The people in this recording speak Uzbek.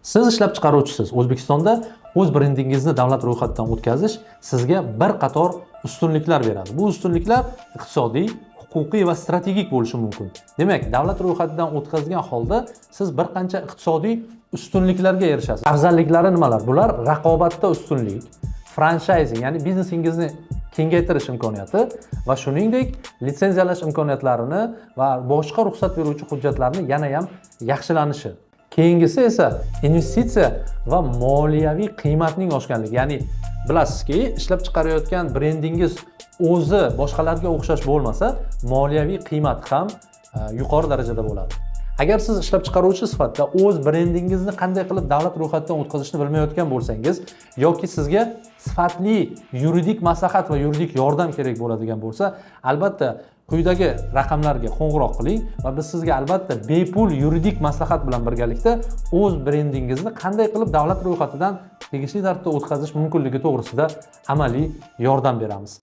Siz ishlab chiqaruvchisiz. O'zbekistonda o'z brendingizni davlat ro'yxatidan o'tkazish sizga bir qator ustunliklar beradi. Bu ustunliklar iqtisodiy, huquqiy va strategik bo'lishi mumkin. Demak, davlat ro'yxatidan o'tkazgan holda siz bir qancha iqtisodiy ustunliklarga erishasiz. Afzalliklari nimalar? Bular raqobatda ustunlik, franshaysing, ya'ni biznesingizni kengaytirish imkoniyati va shuningdek litsenziyalash imkoniyatlarini va boshqa ruxsat beruvchi hujjatlarni yana ham yaxshilanishi. Keyingisi esa investitsiya va moliyaviy qiymatning oshganligi. Ya'ni bilasizki, ishlab chiqarayotgan brendingiz o'zi boshqalarga o'xshash bo'lmasa, moliyaviy qiymat ham yuqori darajada bo'ladi. Agar siz ishlab chiqaruvchi sifatida o'z brendingizni qanday qilib davlat ro'yxatidan o'tkazishni bilmayotgan bo'lsangiz yoki sizga sifatli yuridik maslahat va yuridik yordam kerak bo'ladigan bo'lsa, albatta quyidagi raqamlarga qo'ng'iroq qiling va biz sizga albatta bepul yuridik maslahat bilan birgalikda o'z brendingizni qanday qilib davlat ro'yxatidan tegishli tartibda o'tkazish mumkinligi to'g'risida amaliy yordam beramiz.